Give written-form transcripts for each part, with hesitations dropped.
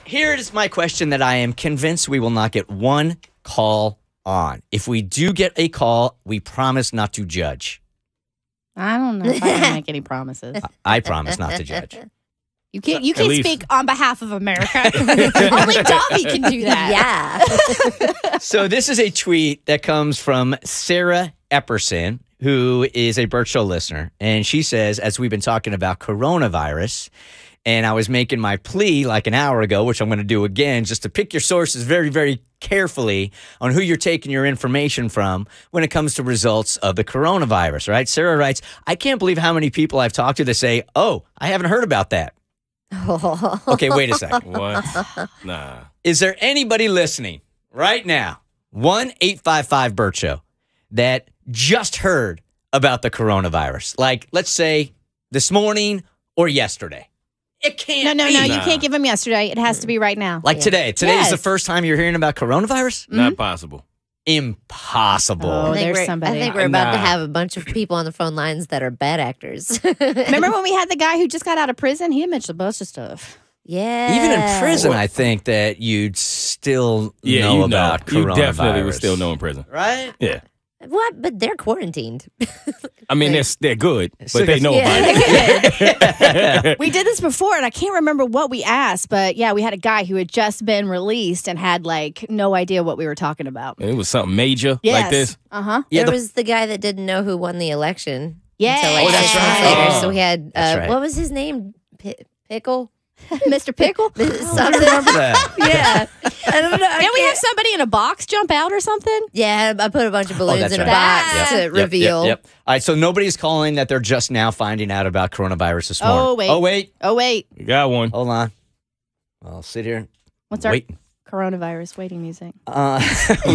here is my question that I am convinced we will not get one call on. If we do get a call, we promise not to judge. I don't know if I can make any promises. I promise not to judge. You can't speak on behalf of America. Only Dobby can do that. Yeah. So this is a tweet that comes from Sarah Epperson, who is a Bert Show listener. And she says, as we've been talking about coronavirus, and I was making my plea like an hour ago, which I'm going to do again, just to pick your sources very, very carefully on who you're taking your information from when it comes to results of the coronavirus, right? Sarah writes, I can't believe how many people I've talked to that say, oh, I haven't heard about that. Okay, wait a second. What? Nah. Is there anybody listening right now, 1-855-BERT Show, that just heard about the coronavirus? Like, let's say this morning or yesterday. It can't No, be. you can't give him yesterday. It has to be right now. Like today. Today is Yes. the first time you're hearing about coronavirus? Not possible. Impossible. Oh, there's I somebody. think we're about to Nah. have a bunch of people on the phone lines that are bad actors. Remember when we had the guy who just got out of prison? He mentioned a bunch of stuff. Yeah. Even in prison, I think that you'd still Yeah, know you about know. coronavirus. You definitely would still know in prison. Right? Yeah. What? But they're quarantined. I mean, they're good, but So they know Yeah. about it. We did this before, and I can't remember what we asked, but yeah, we had a guy who had just been released and had like no idea what we were talking about. It was something major Yes. like this. Uh-huh. Yeah, There was the guy that didn't know who won the election. Yes. Until like Oh, that's 6 months right. later. Oh. So we had, That's right. what was his name? Pickle? Mr. Pickle? Something. remember that. Yeah. I don't know. Didn't we have somebody in a box jump out or something? Yeah, I put a bunch of balloons that's in a right. box Yep. to reveal. Yep. All right, so nobody's calling that they're just now finding out about coronavirus this morning. Oh, wait. Oh, wait. You got one. Hold on. I'll sit here. What's our Wait. coronavirus waiting music? We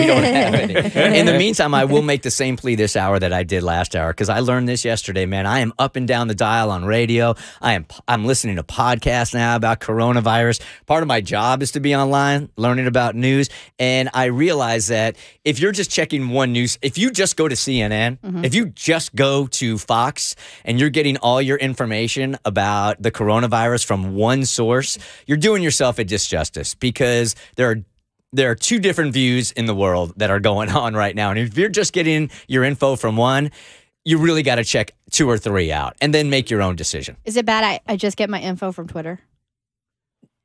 don't have any. In the meantime, I will make the same plea this hour that I did last hour because I learned this yesterday, man. I am up and down the dial on radio. I'm listening to podcasts now about coronavirus. Part of my job is to be online, learning about news. And I realize that if you're just checking one news, if you just go to CNN, if you just go to Fox and you're getting all your information about the coronavirus from one source, you're doing yourself a disjustice because there are two different views in the world that are going on right now. And if you're just getting your info from one, you really got to check 2 or 3 out and then make your own decision. Is it bad I just get my info from Twitter?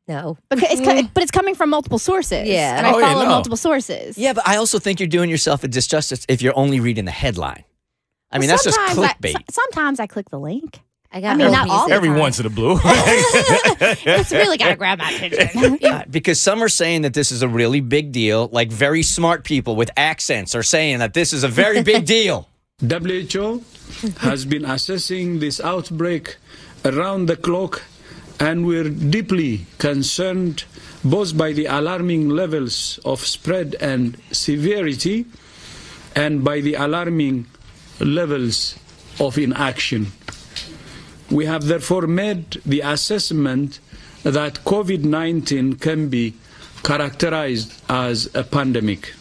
No. But it's coming from multiple sources. Yeah. And I Oh, yeah, follow no. multiple sources. Yeah, but I also think you're doing yourself a disjustice if you're only reading the headline. I mean, that's just clickbait. Sometimes I click the link. I got I mean, old not all music. the Every time. once in a blue. It's really got to grab my attention. Because some are saying that this is a really big deal. Like very smart people with accents are saying that this is a very big deal. WHO has been assessing this outbreak around the clock, and we're deeply concerned both by the alarming levels of spread and severity and by the alarming levels of inaction. We have therefore made the assessment that COVID-19 can be characterized as a pandemic.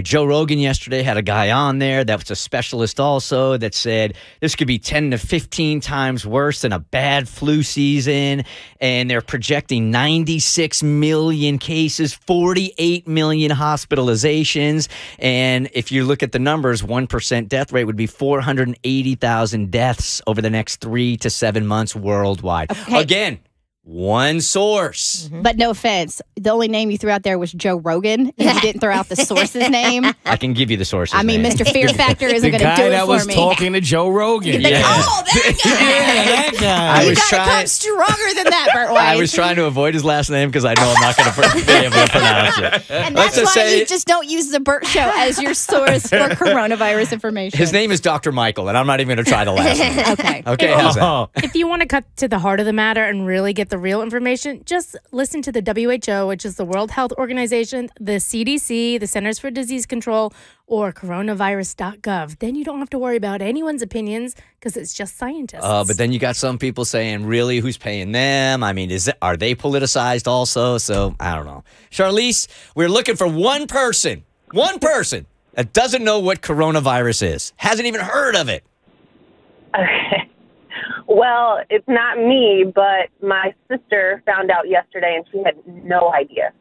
Joe Rogan yesterday had a guy on there that was a specialist also that said this could be 10 to 15 times worse than a bad flu season. And they're projecting 96 million cases, 48 million hospitalizations. And if you look at the numbers, 1% death rate would be 480,000 deaths over the next 3 to 7 months worldwide. Okay. Again, one source. But no offense, the only name you threw out there was Joe Rogan, and you didn't throw out the source's name. I can give you the sources. I mean, name. Mr. Fear Factor isn't The going to guy do it that for was me. talking to Joe Rogan. Like, Yeah. oh, that guy. that guy. I You was got to trying- come stronger than that, Bert White. I was trying to avoid his last name because I know I'm not going to be able to pronounce it. And Let's that's just why say you just don't use the Bert Show as your source for coronavirus information. his name is Dr. Michael, and I'm not even going to try the last name. Okay. Okay, how's that? Oh. If you want to cut to the heart of the matter and really get the real information, just listen to the WHO, which is the World Health Organization, the CDC, the Centers for Disease Control, or coronavirus.gov. Then you don't have to worry about anyone's opinions because it's just scientists. But then you got some people saying, really, who's paying them? I mean, are they politicized also? So, I don't know. Charlize, we're looking for one person that doesn't know what coronavirus is, hasn't even heard of it. Okay. Well, it's not me, but my sister found out yesterday, and she had no idea.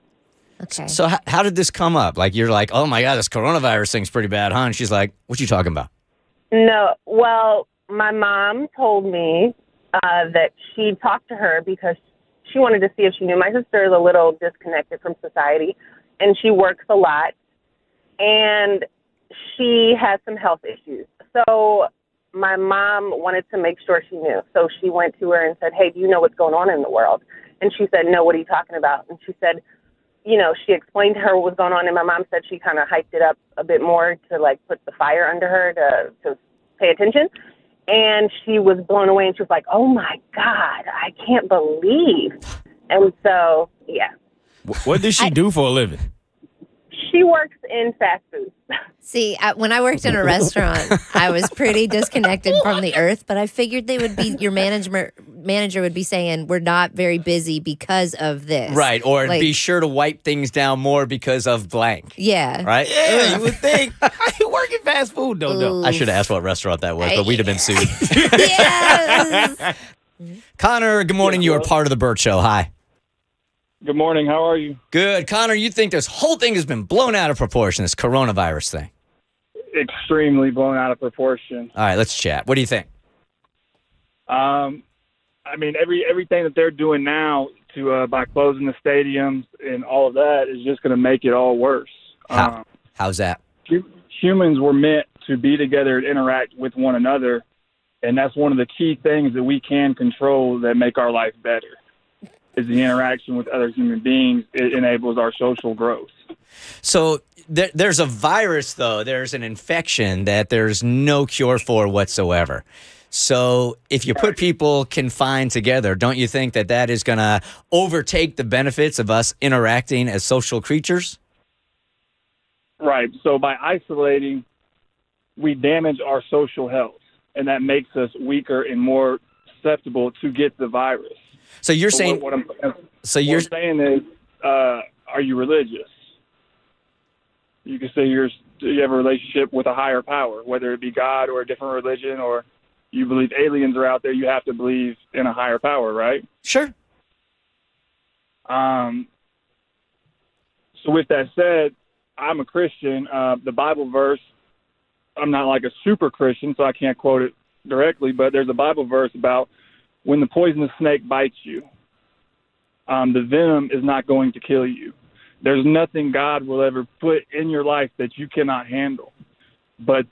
Okay. So how did this come up? Like, you're like, oh my God, this coronavirus thing's pretty bad, huh? And she's like, what you talking about? No, well, my mom told me that she talked to her because she wanted to see if she knew. My sister is a little disconnected from society, and she works a lot, and she has some health issues. So my mom wanted to make sure she knew. So she went to her and said, hey, do you know what's going on in the world? And she said, no, what are you talking about? And she said, you know, she explained to her what was going on, and my mom said she kind of hyped it up a bit more to, like, put the fire under her to pay attention. And she was blown away, and she was like, oh, my God, I can't believe. And so, yeah. What does she do for a living? She works in fast food. See, when I worked in a restaurant, I was pretty disconnected from the earth, but I figured they would be, your manager would be saying, we're not very busy because of this. Right, or Like, be sure to wipe things down more because of blank. yeah. Right? Yeah, you would think. You work in fast food, though. I should have asked what restaurant that was, but we'd have been sued. Yes. Connor, good morning. You are part of the Bert Show. Hi. Good morning. How are you? Good. Connor, you think this whole thing has been blown out of proportion, this coronavirus thing? Extremely blown out of proportion. All right, let's chat. What do you think? I mean, everything that they're doing now to by closing the stadiums and all of that is just going to make it all worse. How's that? Humans were meant to be together and interact with one another, and that's one of the key things that we can control that make our life better. Is the interaction with other human beings. It enables our social growth. So there's a virus, though. There's an infection that there's no cure for whatsoever. So if you put people confined together, don't you think that that is going to overtake the benefits of us interacting as social creatures? Right. So by isolating, we damage our social health, and that makes us weaker and more susceptible to get the virus. So you're saying, what I'm saying is, are you religious? You can say you have a relationship with a higher power, whether it be God or a different religion, or you believe aliens are out there. You have to believe in a higher power, right? Sure. So with that said, I'm a Christian. The Bible verse, I'm not like a super Christian, so I can't quote it directly, but there's a Bible verse about when the poisonous snake bites you, the venom is not going to kill you. There's nothing God will ever put in your life that you cannot handle. But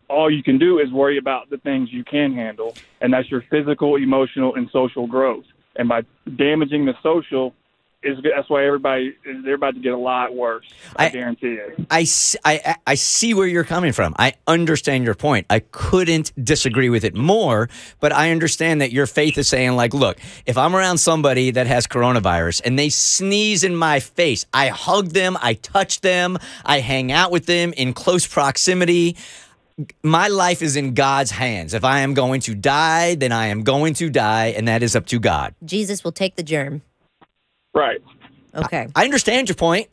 all you can do is worry about the things you can handle, and that's your physical, emotional, and social growth. And by damaging the social, that's why they're about to get a lot worse. I guarantee it. I see where you're coming from. I understand your point. I couldn't disagree with it more, but I understand that your faith is saying, like, look, if I'm around somebody that has coronavirus and they sneeze in my face, I hug them, I touch them, I hang out with them in close proximity. My life is in God's hands. If I am going to die, then I am going to die, and that is up to God. Jesus will take the germ. Right. Okay. I understand your point.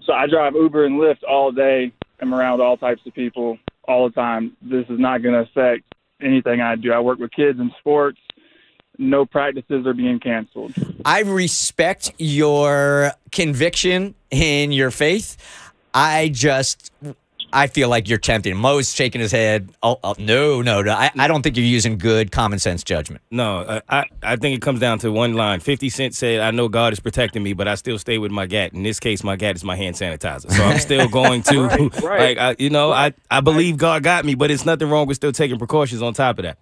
So I drive Uber and Lyft all day. I'm around all types of people all the time. This is not going to affect anything I do. I work with kids in sports. No practices are being canceled. I respect your conviction in your faith. I feel like you're tempting. Mo's shaking his head. Oh, no. I don't think you're using good common sense judgment. No, I think it comes down to one line. 50 Cent said, I know God is protecting me, but I still stay with my gat. In this case, my gat is my hand sanitizer. So I'm still going to, right. I believe God got me, but it's nothing wrong with still taking precautions on top of that.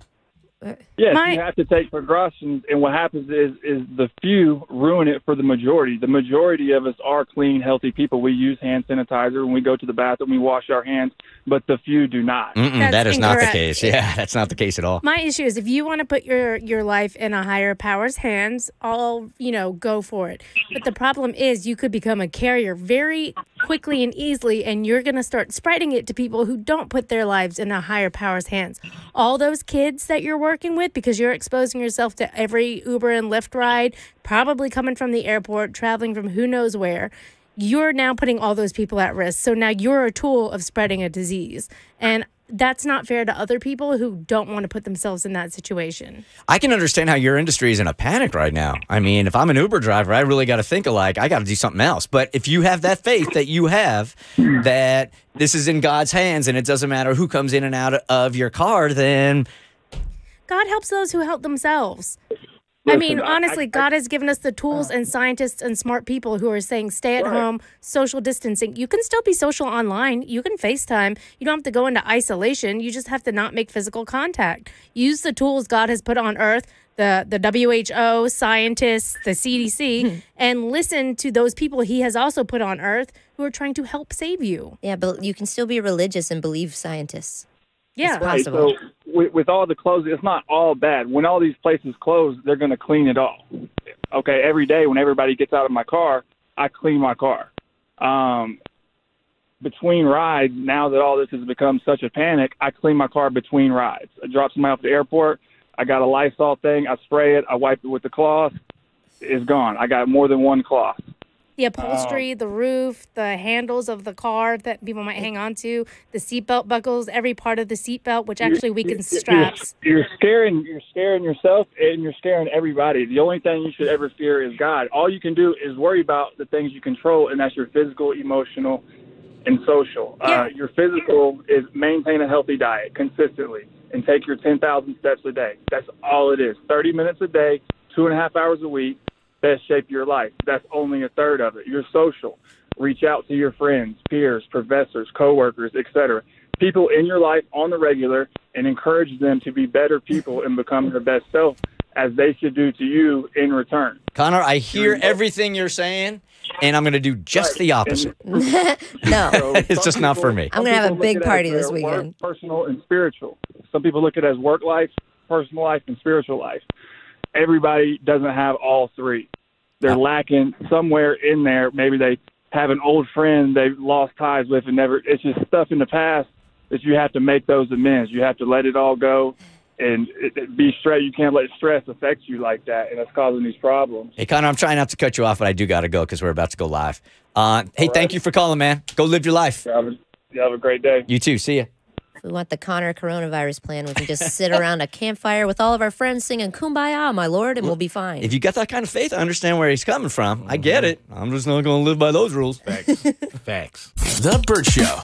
Yes, you have to take precautions, and what happens is the few ruin it for the majority. The majority of us are clean, healthy people. We use hand sanitizer when we go to the bathroom. We wash our hands, but the few do not. That is not the case. Yeah, that's not the case at all. My issue is if you want to put your life in a higher power's hands, I'll, go for it. But the problem is you could become a carrier very quickly and easily, and you're going to start spreading it to people who don't put their lives in a higher power's hands. All those kids that you're working with, because you're exposing yourself to every Uber and Lyft ride, probably coming from the airport, traveling from who knows where, you're now putting all those people at risk. So now you're a tool of spreading a disease. And that's not fair to other people who don't want to put themselves in that situation. I can understand how your industry is in a panic right now. I mean, if I'm an Uber driver, I really got to think I got to do something else. But if you have that faith that you have, that this is in God's hands and it doesn't matter who comes in and out of your car, then God helps those who help themselves. I mean, honestly, God has given us the tools and scientists and smart people who are saying stay at home, social distancing. You can still be social online. You can FaceTime. You don't have to go into isolation. You just have to not make physical contact. Use the tools God has put on earth, the WHO, scientists, the CDC, and listen to those people he has also put on earth who are trying to help save you. Yeah, but you can still be religious and believe scientists. Yeah. It's possible. So with all the closing, it's not all bad. When all these places close, they're going to clean it all. Okay, every day when everybody gets out of my car, I clean my car. Between rides, now that all this has become such a panic, I clean my car between rides. I drop somebody off at the airport. I got a Lysol thing. I spray it. I wipe it with the cloth. It's gone. I got more than one cloth. The upholstery, the roof, the handles of the car that people might hang on to, the seatbelt buckles, every part of the seatbelt, which actually weakens straps. You're scaring yourself and you're scaring everybody. The only thing you should ever fear is God. All you can do is worry about the things you control, and that's your physical, emotional, and social. Yeah. Your physical is maintain a healthy diet consistently and take your 10,000 steps a day. That's all it is. 30 minutes a day, 2.5 hours a week. Best shape of your life. That's only a third of it. You're social. Reach out to your friends, peers, professors, coworkers, etc. People in your life on the regular, and encourage them to be better people and become their best self, as they should do to you in return. Connor, I hear everything you're saying, and I'm going to do just the opposite. No. So It's just not for me. I'm going to have a big party this Work, weekend. personal and spiritual. Some people look at it as work life, personal life, and spiritual life. Everybody doesn't have all three. They're lacking somewhere in there. Maybe they have an old friend they've lost ties with and never. It's just stuff in the past that you have to make those amends. You have to let it all go and be straight. You can't let stress affect you like that, and that's causing these problems. Hey, Connor, I'm trying not to cut you off, but I do got to go because we're about to go live. Hey, thank you for calling, man. Go live your life. You have a great day. You too. See ya. If we want the Connor coronavirus plan, we can just sit around a campfire with all of our friends singing Kumbaya, my lord, and we'll be fine. If you got that kind of faith, I understand where he's coming from. I get it. I'm just not going to live by those rules. Facts. The Bert Show.